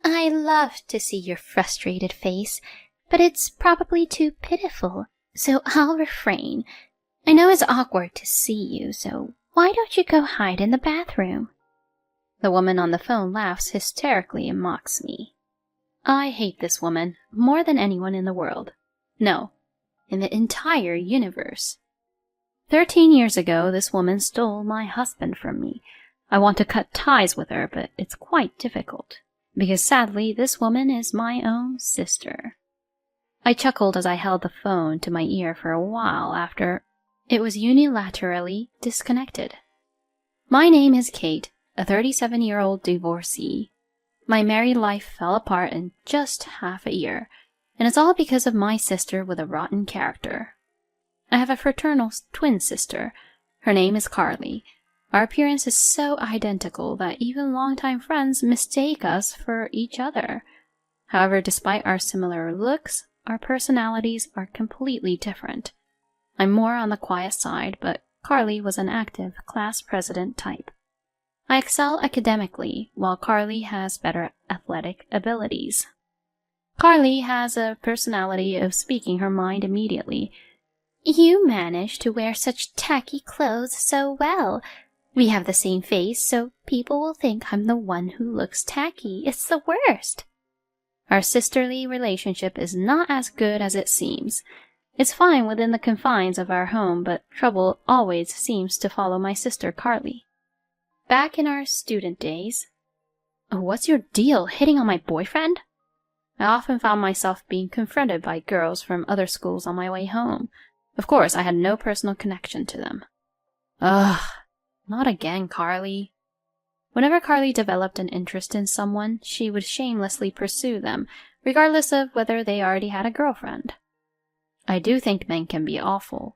I love to see your frustrated face, but it's probably too pitiful, so I'll refrain. I know it's awkward to see you, so why don't you go hide in the bathroom? The woman on the phone laughs hysterically and mocks me. I hate this woman more than anyone in the world. No, in the entire universe. 13 years ago, this woman stole my husband from me. I want to cut ties with her, but it's quite difficult, because sadly, this woman is my own sister. I chuckled as I held the phone to my ear for a while after it was unilaterally disconnected. My name is Kate, a 37-year-old divorcee. My married life fell apart in just half a year, and it's all because of my sister with a rotten character. I have a fraternal twin sister. Her name is Carly. Our appearance is so identical that even longtime friends mistake us for each other. However, despite our similar looks, our personalities are completely different. I'm more on the quiet side, but Carly was an active class president type. I excel academically, while Carly has better athletic abilities. Carly has a personality of speaking her mind immediately. You manage to wear such tacky clothes so well. We have the same face, so people will think I'm the one who looks tacky. It's the worst. Our sisterly relationship is not as good as it seems. It's fine within the confines of our home, but trouble always seems to follow my sister Carly. Back in our student days... What's your deal, hitting on my boyfriend? I often found myself being confronted by girls from other schools on my way home. Of course, I had no personal connection to them. Ugh, not again, Carly. Whenever Carly developed an interest in someone, she would shamelessly pursue them, regardless of whether they already had a girlfriend. I do think men can be awful,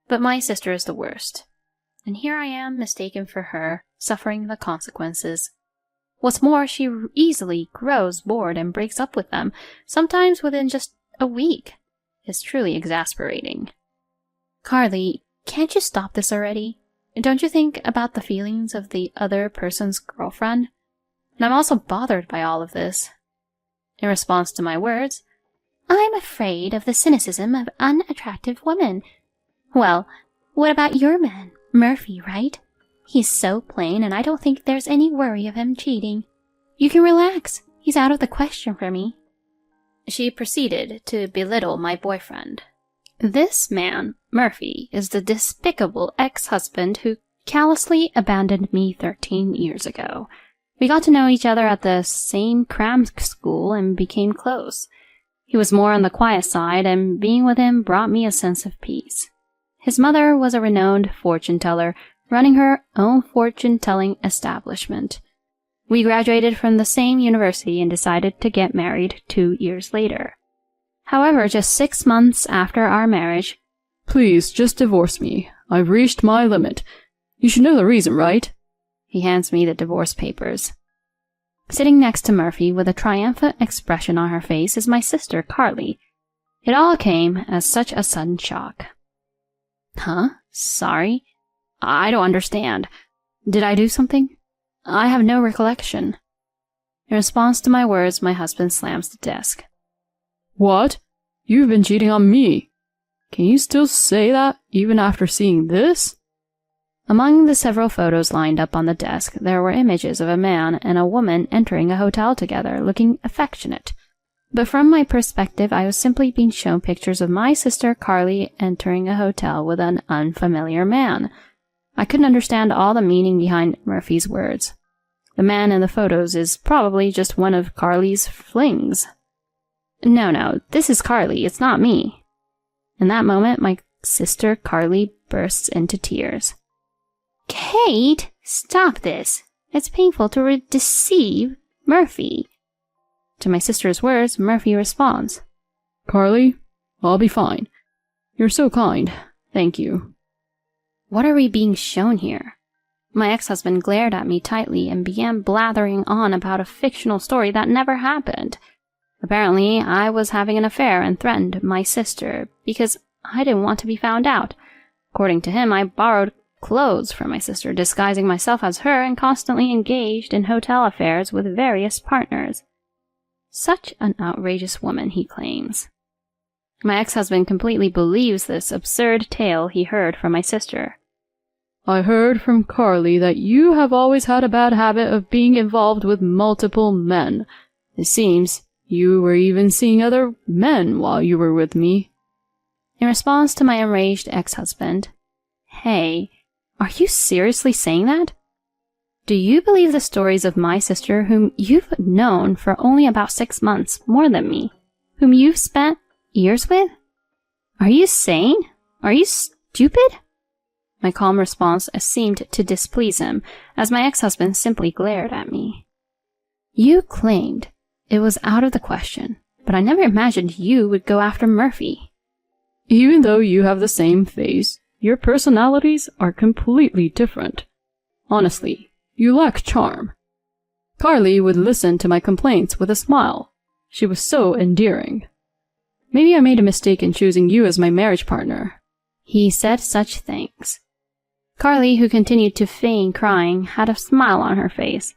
but my sister is the worst. And here I am, mistaken for her, suffering the consequences. What's more, she easily grows bored and breaks up with them, sometimes within just a week. It's truly exasperating. Carly, can't you stop this already? Don't you think about the feelings of the other person's girlfriend? And I'm also bothered by all of this. In response to my words, I'm afraid of the cynicism of unattractive women. Well, what about your man, Murphy, right? He's so plain, and I don't think there's any worry of him cheating. You can relax. He's out of the question for me. She proceeded to belittle my boyfriend. This man, Murphy, is the despicable ex-husband who callously abandoned me 13 years ago. We got to know each other at the same cram school and became close. He was more on the quiet side, and being with him brought me a sense of peace. His mother was a renowned fortune-teller, running her own fortune-telling establishment. We graduated from the same university and decided to get married 2 years later. However, just 6 months after our marriage, Please, just divorce me. I've reached my limit. You should know the reason, right? He hands me the divorce papers. Sitting next to Murphy with a triumphant expression on her face is my sister, Carly. It all came as such a sudden shock. Huh? Sorry? I don't understand. Did I do something? I have no recollection. In response to my words, my husband slams the desk. What? You've been cheating on me. Can you still say that, even after seeing this? Among the several photos lined up on the desk, there were images of a man and a woman entering a hotel together, looking affectionate. But from my perspective, I was simply being shown pictures of my sister Carly entering a hotel with an unfamiliar man. I couldn't understand all the meaning behind Murphy's words. The man in the photos is probably just one of Carly's flings. No, this is Carly, it's not me. In that moment, my sister Carly bursts into tears. Kate, stop this. It's painful to deceive Murphy. To my sister's words, Murphy responds, Carly, I'll be fine. You're so kind. Thank you. What are we being shown here? My ex-husband glared at me tightly and began blathering on about a fictional story that never happened. Apparently, I was having an affair and threatened my sister because I didn't want to be found out. According to him, I borrowed clothes from my sister, disguising myself as her, and constantly engaged in hotel affairs with various partners. Such an outrageous woman, he claims. My ex-husband completely believes this absurd tale he heard from my sister. I heard from Carly that you have always had a bad habit of being involved with multiple men. It seems you were even seeing other men while you were with me. In response to my enraged ex-husband, "Hey, are you seriously saying that? Do you believe the stories of my sister, whom you've known for only about 6 months more than me, whom you've spent years with? Are you sane? Are you stupid?" My calm response seemed to displease him, as my ex-husband simply glared at me. "You claimed it was out of the question, but I never imagined you would go after Murphy." Even though you have the same face, your personalities are completely different. Honestly, you lack charm. Carly would listen to my complaints with a smile. She was so endearing. Maybe I made a mistake in choosing you as my marriage partner. He said such things. Carly, who continued to feign crying, had a smile on her face.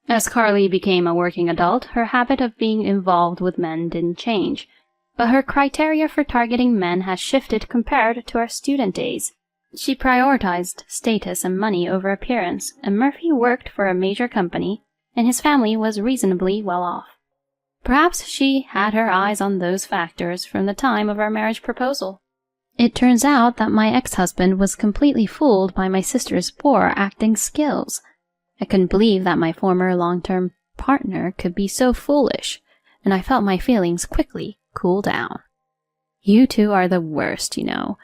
As Carly became a working adult, her habit of being involved with men didn't change, but her criteria for targeting men has shifted compared to our student days. She prioritized status and money over appearance, and Murphy worked for a major company, and his family was reasonably well off. Perhaps she had her eyes on those factors from the time of our marriage proposal. It turns out that my ex-husband was completely fooled by my sister's poor acting skills. I couldn't believe that my former long-term partner could be so foolish, and I felt my feelings quickly cool down. You two are the worst, you know.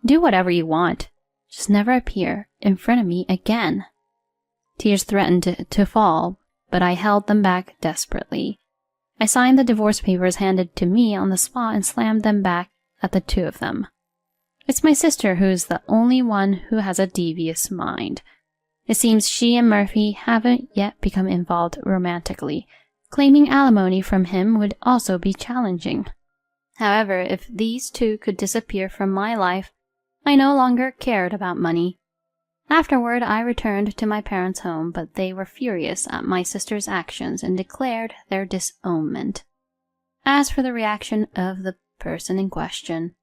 Do whatever you want. Just never appear in front of me again. Tears threatened to fall, but I held them back desperately. I signed the divorce papers handed to me on the spot and slammed them back at the two of them. It's my sister who's the only one who has a devious mind. It seems she and Murphy haven't yet become involved romantically. Claiming alimony from him would also be challenging. However, if these two could disappear from my life, I no longer cared about money. Afterward, I returned to my parents' home, but they were furious at my sister's actions and declared their disownment. As for the reaction of the person in question,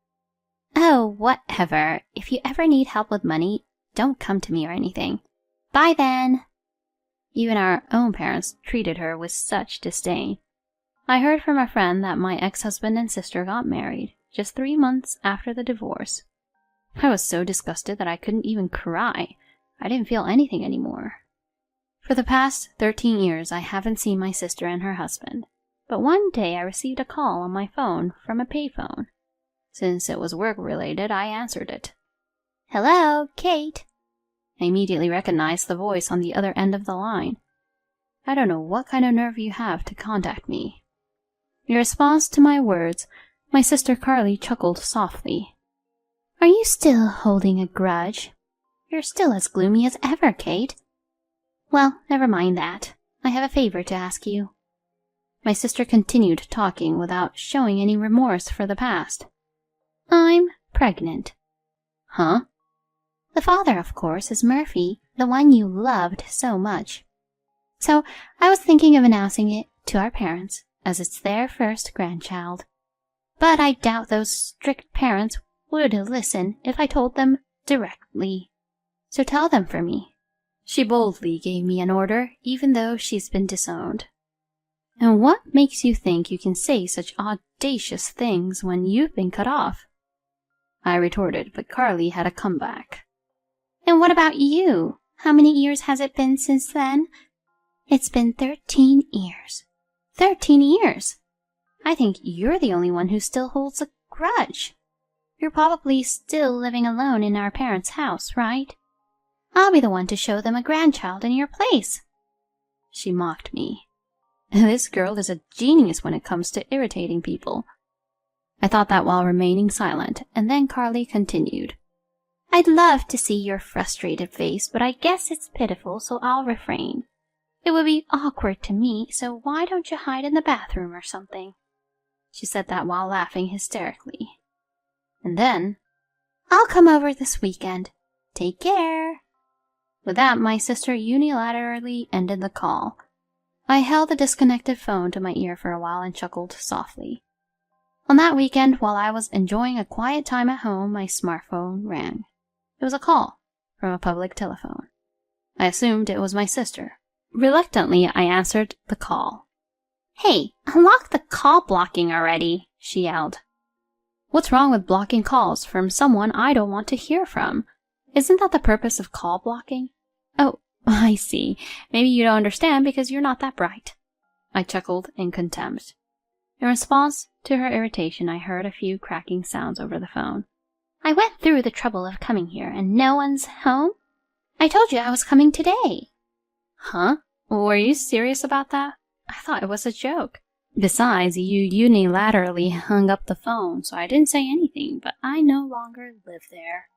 "Oh, whatever. If you ever need help with money, don't come to me or anything. Bye then." Even our own parents treated her with such disdain. I heard from a friend that my ex-husband and sister got married just 3 months after the divorce. I was so disgusted that I couldn't even cry. I didn't feel anything anymore. For the past 13 years, I haven't seen my sister and her husband, but one day I received a call on my phone from a payphone. Since it was work-related, I answered it. "Hello, Kate." I immediately recognized the voice on the other end of the line. "I don't know what kind of nerve you have to contact me." In response to my words, my sister Carly chuckled softly. "Are you still holding a grudge? You're still as gloomy as ever, Kate. Well, never mind that. I have a favor to ask you." My sister continued talking without showing any remorse for the past. "I'm pregnant." "Huh?" "The father, of course, is Murphy, the one you loved so much. So I was thinking of announcing it to our parents, as it's their first grandchild. But I doubt those strict parents would listen if I told them directly. So tell them for me." She boldly gave me an order, even though she's been disowned. "And what makes you think you can say such audacious things when you've been cut off?" I retorted, but Carly had a comeback. "And what about you? How many years has it been since then?" "It's been 13 years. 13 years! I think you're the only one who still holds a grudge. You're probably still living alone in our parents' house, right? I'll be the one to show them a grandchild in your place." She mocked me. This girl is a genius when it comes to irritating people. I thought that while remaining silent, and then Carly continued. "I'd love to see your frustrated face, but I guess it's pitiful, so I'll refrain. It would be awkward to me, so why don't you hide in the bathroom or something?" She said that while laughing hysterically. And then, "I'll come over this weekend. Take care." With that, my sister unilaterally ended the call. I held the disconnected phone to my ear for a while and chuckled softly. On that weekend, while I was enjoying a quiet time at home, my smartphone rang. It was a call from a public telephone. I assumed it was my sister. Reluctantly, I answered the call. "Hey, unlock the call blocking already," she yelled. What's wrong with blocking calls from someone I don't want to hear from? Isn't that the purpose of call blocking? Oh, I see. Maybe you don't understand because you're not that bright. I chuckled in contempt. In response to her irritation, I heard a few cracking sounds over the phone. "I went through the trouble of coming here and no one's home? I told you I was coming today." Huh? Were you serious about that? I thought it was a joke. Besides, you unilaterally hung up the phone, so I didn't say anything, but I no longer live there.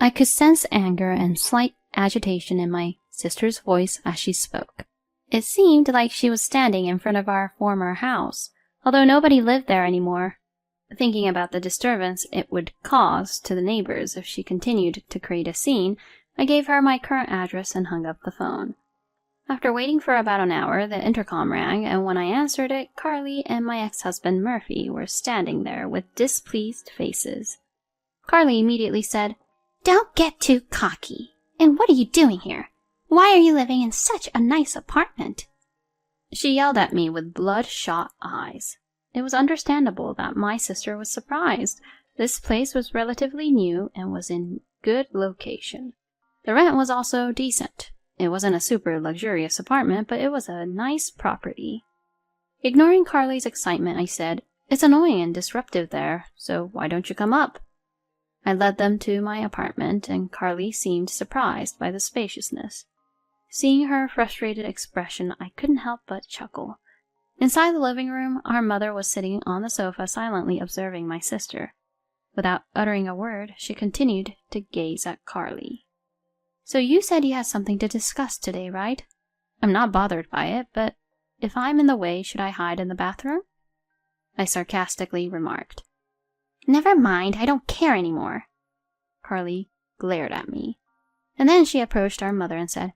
I could sense anger and slight agitation in my sister's voice as she spoke. It seemed like she was standing in front of our former house, although nobody lived there anymore. Thinking about the disturbance it would cause to the neighbors if she continued to create a scene, I gave her my current address and hung up the phone. After waiting for about an hour, the intercom rang, and when I answered it, Carly and my ex-husband Murphy were standing there with displeased faces. Carly immediately said, "Don't get too cocky. And what are you doing here? Why are you living in such a nice apartment?" She yelled at me with bloodshot eyes. It was understandable that my sister was surprised. This place was relatively new and was in good location. The rent was also decent. It wasn't a super luxurious apartment, but it was a nice property. Ignoring Carly's excitement, I said, "It's annoying and disruptive there, so why don't you come up?" I led them to my apartment, and Carly seemed surprised by the spaciousness. Seeing her frustrated expression, I couldn't help but chuckle. Inside the living room, our mother was sitting on the sofa silently observing my sister. Without uttering a word, she continued to gaze at Carly. "So you said you had something to discuss today, right? I'm not bothered by it, but if I'm in the way, should I hide in the bathroom?" I sarcastically remarked. "Never mind, I don't care anymore." Carly glared at me. And then she approached our mother and said,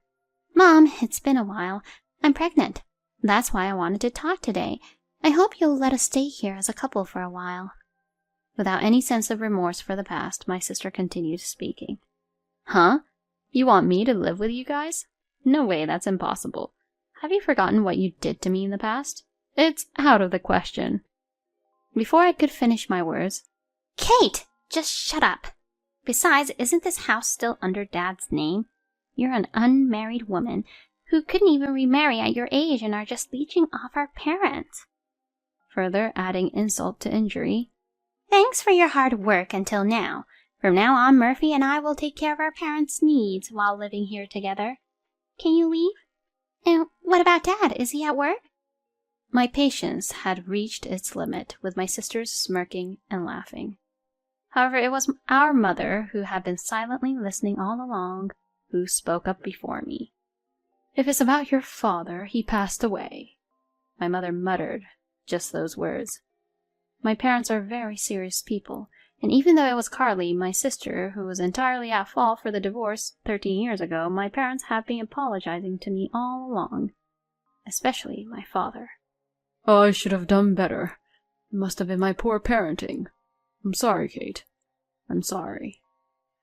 "Mom, it's been a while. I'm pregnant. That's why I wanted to talk today. I hope you'll let us stay here as a couple for a while." Without any sense of remorse for the past, my sister continued speaking. "Huh? You want me to live with you guys? No way, that's impossible. Have you forgotten what you did to me in the past? It's out of the question." Before I could finish my words, "Kate, just shut up. Besides, isn't this house still under Dad's name? You're an unmarried woman who couldn't even remarry at your age and are just leeching off our parents." Further adding insult to injury, "Thanks for your hard work until now. From now on, Murphy and I will take care of our parents' needs while living here together. Can you leave? And what about Dad? Is he at work?" My patience had reached its limit with my sisters smirking and laughing. However, it was our mother, who had been silently listening all along, who spoke up before me. "If it's about your father, he passed away." My mother muttered just those words. My parents are very serious people, and even though it was Carly, my sister, who was entirely at fault for the divorce 13 years ago, my parents have been apologizing to me all along. Especially my father. "I should have done better. It must have been my poor parenting. I'm sorry, Kate. I'm sorry."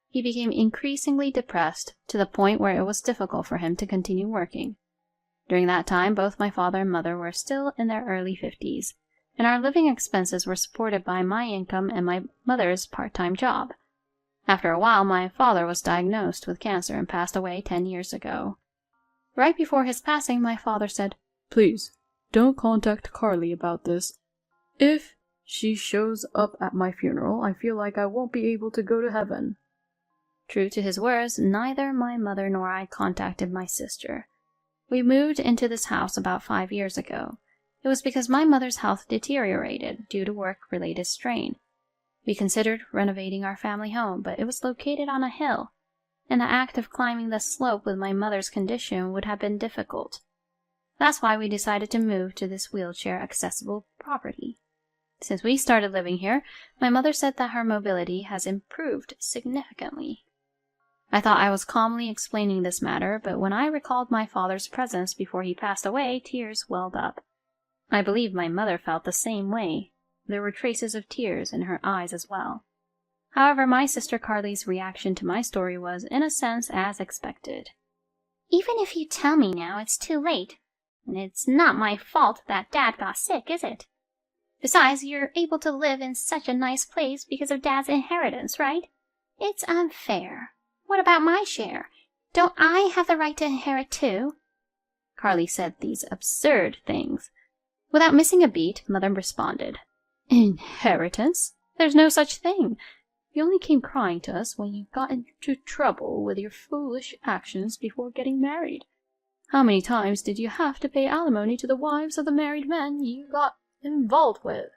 He became increasingly depressed, to the point where it was difficult for him to continue working. During that time, both my father and mother were still in their early 50s, and our living expenses were supported by my income and my mother's part-time job. After a while, my father was diagnosed with cancer and passed away 10 years ago. Right before his passing, my father said, "Please, don't contact Carly about this. If she shows up at my funeral, I feel like I won't be able to go to heaven." True to his words, neither my mother nor I contacted my sister. We moved into this house about 5 years ago. It was because my mother's health deteriorated due to work-related strain. We considered renovating our family home, but it was located on a hill, and the act of climbing the slope with my mother's condition would have been difficult. That's why we decided to move to this wheelchair-accessible property. Since we started living here, my mother said that her mobility has improved significantly. I thought I was calmly explaining this matter, but when I recalled my father's presence before he passed away, tears welled up. I believe my mother felt the same way. There were traces of tears in her eyes as well. However, my sister Carly's reaction to my story was, in a sense, as expected. Even if you tell me now, it's too late. And it's not my fault that Dad got sick, is it? Besides, you're able to live in such a nice place because of Dad's inheritance, right? It's unfair. What about my share? Don't I have the right to inherit too? Carly said these absurd things. Without missing a beat, Mother responded. Inheritance? There's no such thing. You only came crying to us when you got into trouble with your foolish actions before getting married. How many times did you have to pay alimony to the wives of the married men you got involved with?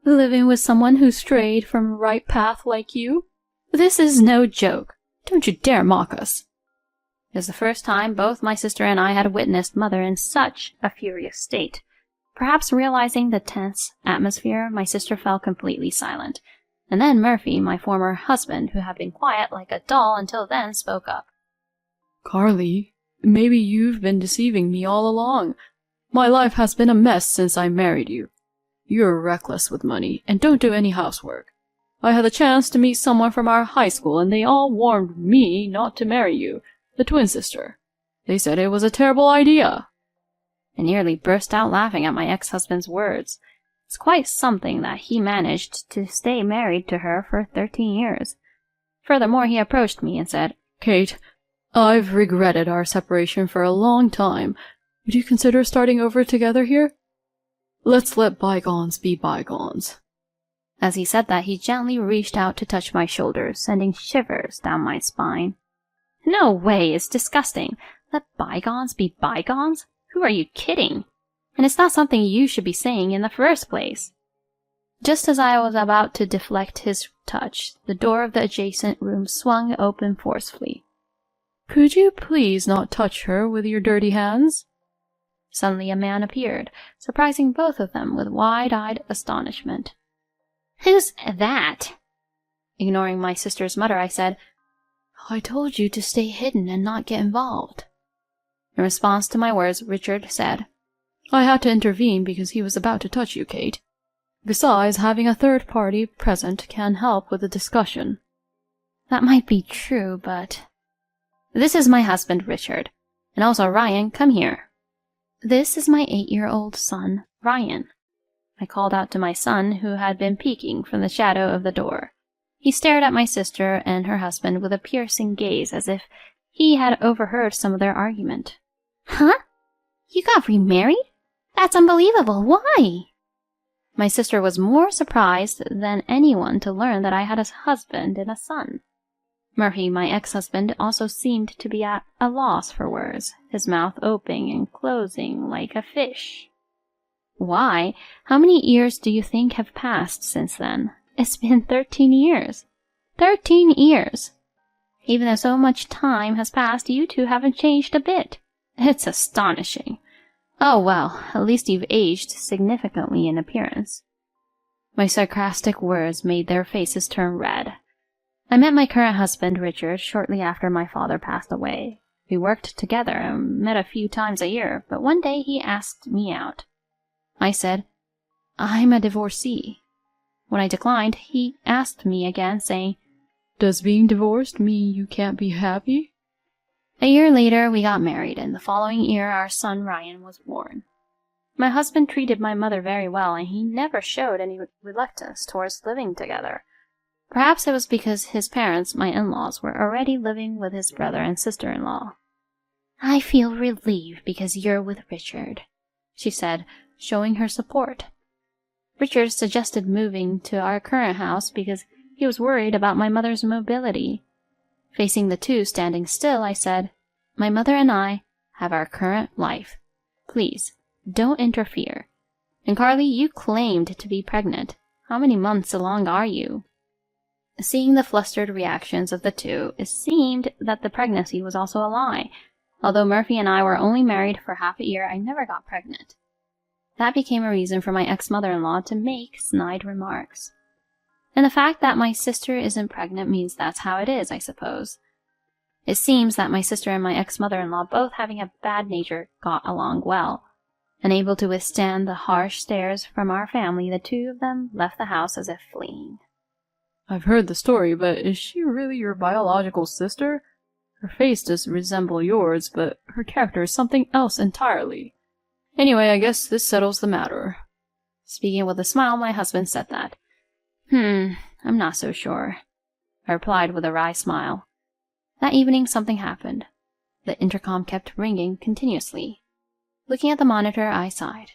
Living with someone who strayed from a right path like you? This is no joke. Don't you dare mock us. It was the first time both my sister and I had witnessed Mother in such a furious state. Perhaps realizing the tense atmosphere, my sister fell completely silent. And then Murphy, my former husband, who had been quiet like a doll until then, spoke up. Carly, maybe you've been deceiving me all along. My life has been a mess since I married you. You're reckless with money and don't do any housework. I had the chance to meet someone from our high school and they all warned me not to marry you, the twin sister. They said it was a terrible idea. I nearly burst out laughing at my ex-husband's words. It's quite something that he managed to stay married to her for 13 years. Furthermore, he approached me and said, Kate, I've regretted our separation for a long time. Would you consider starting over together here? Let's let bygones be bygones. As he said that, he gently reached out to touch my shoulders, sending shivers down my spine. No way, it's disgusting. Let bygones be bygones? Who are you kidding? And it's not something you should be saying in the first place. Just as I was about to deflect his touch, the door of the adjacent room swung open forcefully. Could you please not touch her with your dirty hands? Suddenly a man appeared, surprising both of them with wide-eyed astonishment. Who's that? Ignoring my sister's mutter, I said, I told you to stay hidden and not get involved. In response to my words, Richard said, I had to intervene because he was about to touch you, Kate. Besides, having a third party present can help with the discussion. That might be true, but... This is my husband, Richard. And also, Ryan, come here. This is my 8-year-old son, Ryan. I called out to my son, who had been peeking from the shadow of the door. He stared at my sister and her husband with a piercing gaze, as if he had overheard some of their argument. Huh? You got remarried? That's unbelievable. Why? My sister was more surprised than anyone to learn that I had a husband and a son. Murphy, my ex-husband, also seemed to be at a loss for words, his mouth opening and closing like a fish. Why? How many years do you think have passed since then? It's been 13 years. 13 years! Even though so much time has passed, you two haven't changed a bit. It's astonishing. Oh well, at least you've aged significantly in appearance. My sarcastic words made their faces turn red. I met my current husband, Richard, shortly after my father passed away. We worked together and met a few times a year, but one day he asked me out. I said, I'm a divorcee. When I declined, he asked me again, saying, Does being divorced mean you can't be happy? A year later, we got married, and the following year our son Ryan was born. My husband treated my mother very well, and he never showed any reluctance towards living together. Perhaps it was because his parents, my in-laws, were already living with his brother and sister-in-law. I feel relieved because you're with Richard, she said, showing her support. Richard suggested moving to our current house because he was worried about my mother's mobility. Facing the two standing still, I said, My mother and I have our current life. Please, don't interfere. And Carly, you claimed to be pregnant. How many months along are you? Seeing the flustered reactions of the two, it seemed that the pregnancy was also a lie. Although Murphy and I were only married for half a year, I never got pregnant. That became a reason for my ex-mother-in-law to make snide remarks. And the fact that my sister isn't pregnant means that's how it is, I suppose. It seems that my sister and my ex-mother-in-law, both having a bad nature, got along well. Unable to withstand the harsh stares from our family, the two of them left the house as if fleeing. I've heard the story, but is she really your biological sister? Her face does resemble yours, but her character is something else entirely. Anyway, I guess this settles the matter. Speaking with a smile, my husband said that. I'm not so sure, I replied with a wry smile. That evening something happened. The intercom kept ringing continuously. Looking at the monitor, I sighed.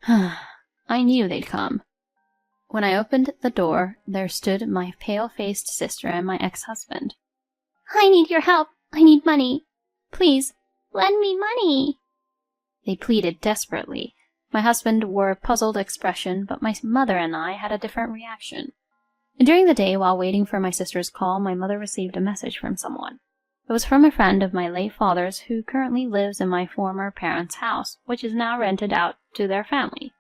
I knew they'd come. When I opened the door, there stood my pale-faced sister and my ex-husband. I need your help. I need money. Please, lend me money. They pleaded desperately. My husband wore a puzzled expression, but my mother and I had a different reaction. During the day, while waiting for my sister's call, my mother received a message from someone. It was from a friend of my late father's who currently lives in my former parents' house, which is now rented out to their family.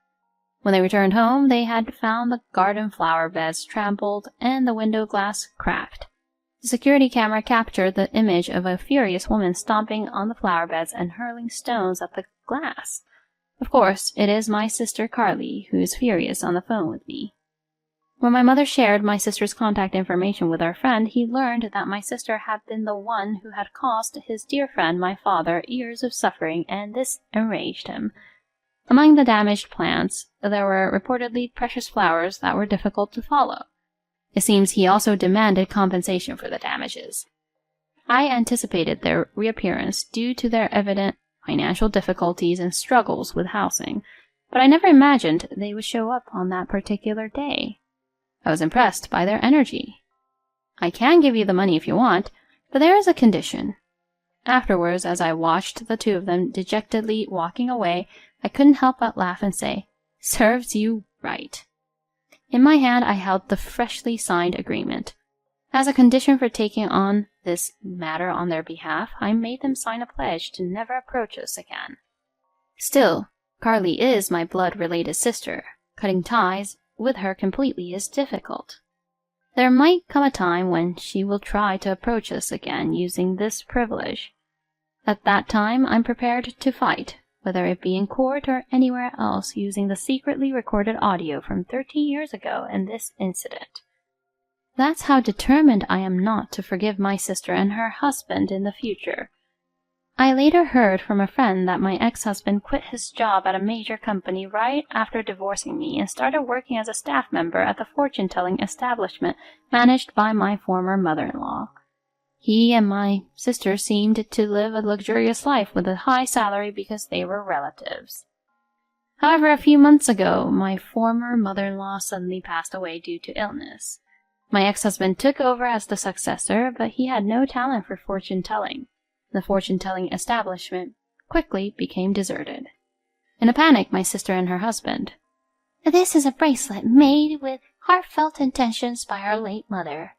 When they returned home, they had found the garden flower beds trampled and the window glass cracked. The security camera captured the image of a furious woman stomping on the flower beds and hurling stones at the glass. Of course, it is my sister Carly who is furious on the phone with me. When my mother shared my sister's contact information with our friend, he learned that my sister had been the one who had caused his dear friend, my father, years of suffering, and this enraged him. Among the damaged plants, there were reportedly precious flowers that were difficult to follow. It seems he also demanded compensation for the damages. I anticipated their reappearance due to their evident financial difficulties and struggles with housing, but I never imagined they would show up on that particular day. I was impressed by their energy. I can give you the money if you want, but there is a condition. Afterwards, as I watched the two of them dejectedly walking away, I couldn't help but laugh and say, "Serves you right." In my hand, I held the freshly signed agreement. As a condition for taking on this matter on their behalf, I made them sign a pledge to never approach us again. Still, Carly is my blood-related sister. Cutting ties with her completely is difficult. There might come a time when she will try to approach us again using this privilege. At that time, I'm prepared to fight, whether it be in court or anywhere else, using the secretly recorded audio from 13 years ago and this incident. That's how determined I am not to forgive my sister and her husband in the future. I later heard from a friend that my ex-husband quit his job at a major company right after divorcing me and started working as a staff member at the fortune-telling establishment managed by my former mother-in-law. He and my sister seemed to live a luxurious life with a high salary because they were relatives. However, a few months ago, my former mother-in-law suddenly passed away due to illness. My ex-husband took over as the successor, but he had no talent for fortune-telling. The fortune-telling establishment quickly became deserted. In a panic, my sister and her husband. This is a bracelet made with heartfelt intentions by our late mother.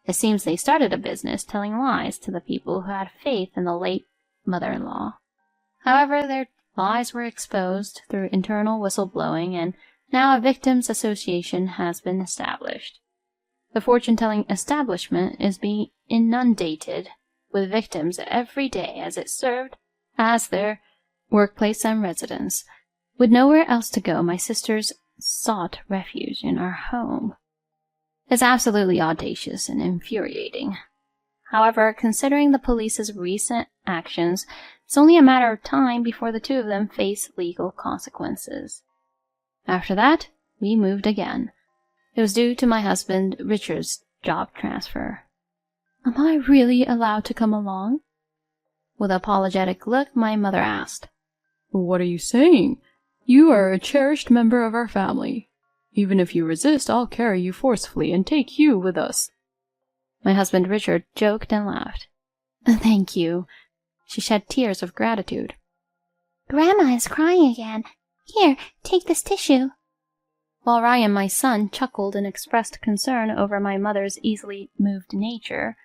It seems they started a business telling lies to the people who had faith in the late mother-in-law. However, their lies were exposed through internal whistleblowing, and now a victims' association has been established. The fortune-telling establishment is being inundated with victims every day as it served as their workplace and residence. With nowhere else to go, my sisters sought refuge in our home. It's absolutely audacious and infuriating. However, considering the police's recent actions, it's only a matter of time before the two of them face legal consequences. After that, we moved again. It was due to my husband Richard's job transfer. Am I really allowed to come along? With an apologetic look, my mother asked. What are you saying? You are a cherished member of our family. Even if you resist, I'll carry you forcefully and take you with us. My husband Richard joked and laughed. Thank you. She shed tears of gratitude. Grandma is crying again. Here, take this tissue. While Ryan, my son, chuckled and expressed concern over my mother's easily moved nature,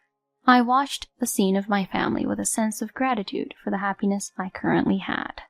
I watched the scene of my family with a sense of gratitude for the happiness I currently had.